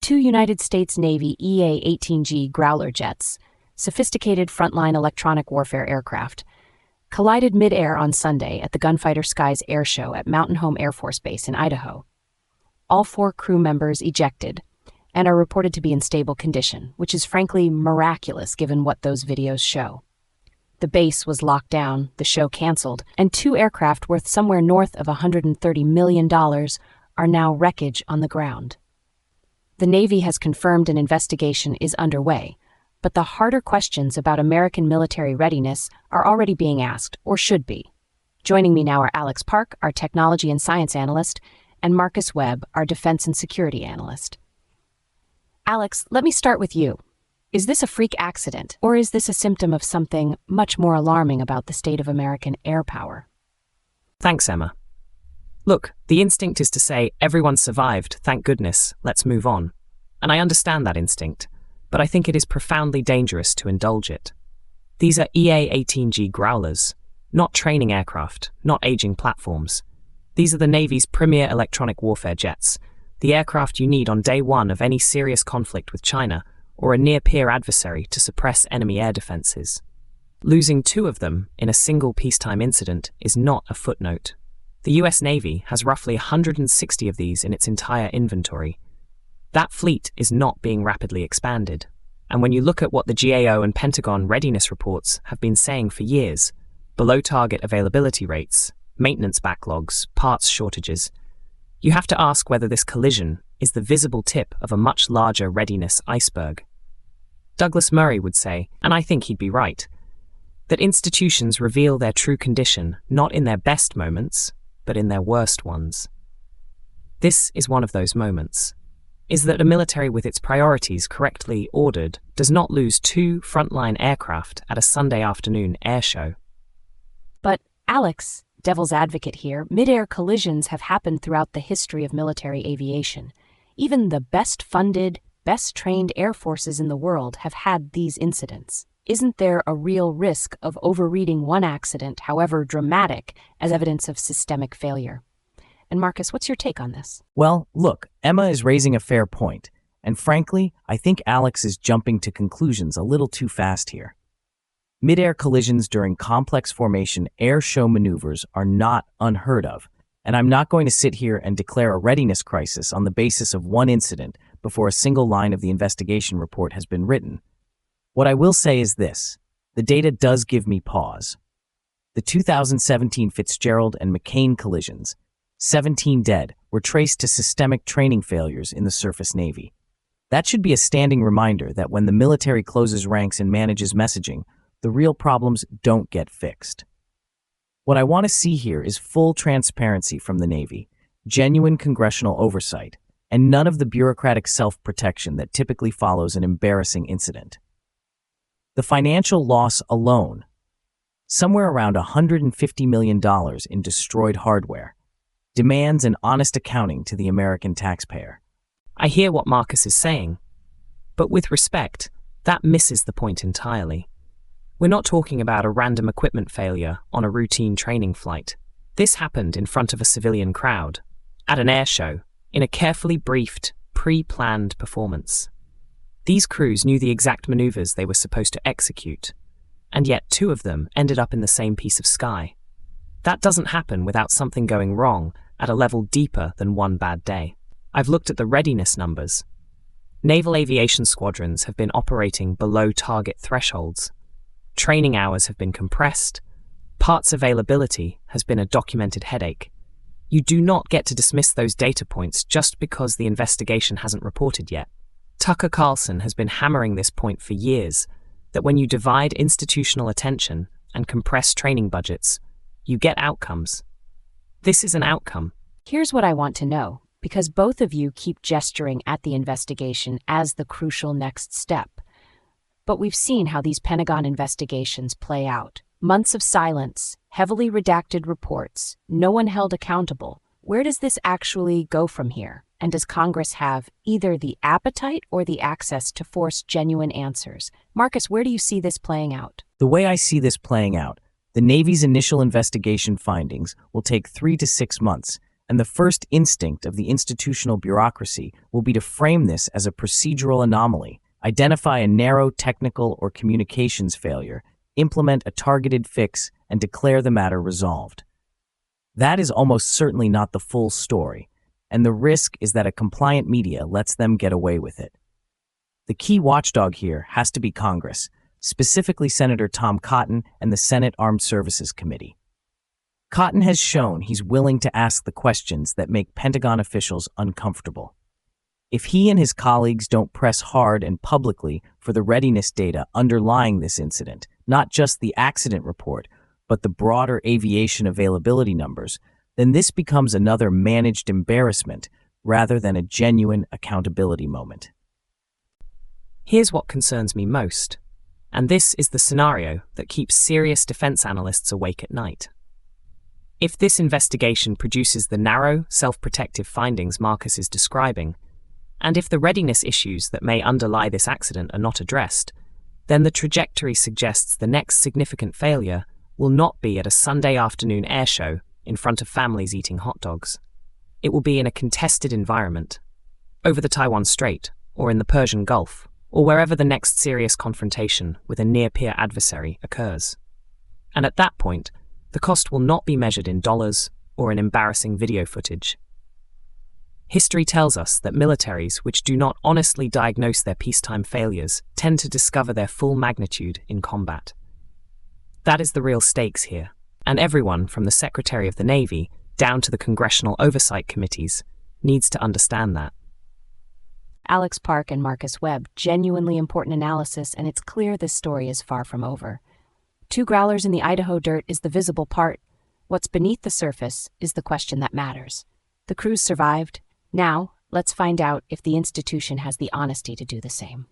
two United States Navy EA-18G Growler jets, sophisticated frontline electronic warfare aircraft, collided mid-air on Sunday at the Gunfighter Skies Air Show at Mountain Home Air Force Base in Idaho. All 4 crew members ejected and are reported to be in stable condition, which is frankly miraculous given what those videos show. The base was locked down, the show canceled, and 2 aircraft worth somewhere north of $130 million are now wreckage on the ground. The Navy has confirmed an investigation is underway, but the harder questions about American military readiness are already being asked, or should be. Joining me now are Alex Park, our technology and science analyst, and Marcus Webb, our defense and security analyst. Alex, let me start with you. Is this a freak accident, or is this a symptom of something much more alarming about the state of American air power? Thanks, Emma. Look, the instinct is to say, everyone survived, thank goodness, let's move on. And I understand that instinct, but I think it is profoundly dangerous to indulge it. These are EA-18G Growlers, not training aircraft, not aging platforms. These are the Navy's premier electronic warfare jets, the aircraft you need on day one of any serious conflict with China or a near-peer adversary to suppress enemy air defenses. Losing 2 of them in a single peacetime incident is not a footnote. The US Navy has roughly 160 of these in its entire inventory. That fleet is not being rapidly expanded. And when you look at what the GAO and Pentagon readiness reports have been saying for years, below target availability rates, maintenance backlogs, parts shortages, you have to ask whether this collision is the visible tip of a much larger readiness iceberg. Douglas Murray would say, and I think he'd be right, that institutions reveal their true condition not in their best moments, but in their worst ones. This is one of those moments. Is that a military with its priorities correctly ordered does not lose 2 frontline aircraft at a Sunday afternoon air show. But, Alex, devil's advocate here, mid-air collisions have happened throughout the history of military aviation. Even the best-funded, best-trained air forces in the world have had these incidents. Isn't there a real risk of overreading one accident, however dramatic, as evidence of systemic failure? And Marcus, what's your take on this? Well, look, Emma is raising a fair point, and frankly, I think Alex is jumping to conclusions a little too fast here. Mid-air collisions during complex formation air show maneuvers are not unheard of, and I'm not going to sit here and declare a readiness crisis on the basis of one incident before a single line of the investigation report has been written. What I will say is this: the data does give me pause. The 2017 Fitzgerald and McCain collisions, 17 dead, were traced to systemic training failures in the surface Navy. That should be a standing reminder that when the military closes ranks and manages messaging, the real problems don't get fixed. What I want to see here is full transparency from the Navy, genuine congressional oversight, and none of the bureaucratic self-protection that typically follows an embarrassing incident. The financial loss alone, somewhere around $150 million in destroyed hardware, demands an honest accounting to the American taxpayer. I hear what Marcus is saying, but with respect, that misses the point entirely. We're not talking about a random equipment failure on a routine training flight. This happened in front of a civilian crowd, at an air show, in a carefully briefed, pre-planned performance. These crews knew the exact maneuvers they were supposed to execute, and yet 2 of them ended up in the same piece of sky. That doesn't happen without something going wrong at a level deeper than one bad day. I've looked at the readiness numbers. Naval aviation squadrons have been operating below target thresholds. Training hours have been compressed. Parts availability has been a documented headache. You do not get to dismiss those data points just because the investigation hasn't reported yet. Tucker Carlson has been hammering this point for years, that when you divide institutional attention and compress training budgets, you get outcomes. This is an outcome. Here's what I want to know, because both of you keep gesturing at the investigation as the crucial next step. But we've seen how these Pentagon investigations play out. Months of silence, heavily redacted reports, no one held accountable. Where does this actually go from here? And does Congress have either the appetite or the access to force genuine answers? Marcus, where do you see this playing out? The way I see this playing out, the Navy's initial investigation findings will take 3 to 6 months, and the first instinct of the institutional bureaucracy will be to frame this as a procedural anomaly, identify a narrow technical or communications failure, implement a targeted fix, and declare the matter resolved. That is almost certainly not the full story, and the risk is that a compliant media lets them get away with it. The key watchdog here has to be Congress, specifically Senator Tom Cotton and the Senate Armed Services Committee. Cotton has shown he's willing to ask the questions that make Pentagon officials uncomfortable. If he and his colleagues don't press hard and publicly for the readiness data underlying this incident, not just the accident report, but the broader aviation availability numbers, then this becomes another managed embarrassment rather than a genuine accountability moment. Here's what concerns me most, and this is the scenario that keeps serious defense analysts awake at night. If this investigation produces the narrow, self-protective findings Marcus is describing, and if the readiness issues that may underlie this accident are not addressed, then the trajectory suggests the next significant failure will not be at a Sunday afternoon air show in front of families eating hot dogs. It will be in a contested environment, over the Taiwan Strait, or in the Persian Gulf, or wherever the next serious confrontation with a near-peer adversary occurs. And at that point, the cost will not be measured in dollars or in embarrassing video footage. History tells us that militaries which do not honestly diagnose their peacetime failures tend to discover their full magnitude in combat. That is the real stakes here, and everyone from the Secretary of the Navy down to the congressional oversight committees needs to understand that. Alex Park and Marcus Webb, genuinely important analysis, and it's clear this story is far from over. 2 growlers in the Idaho dirt is the visible part. What's beneath the surface is the question that matters. The crews survived. Now, let's find out if the institution has the honesty to do the same.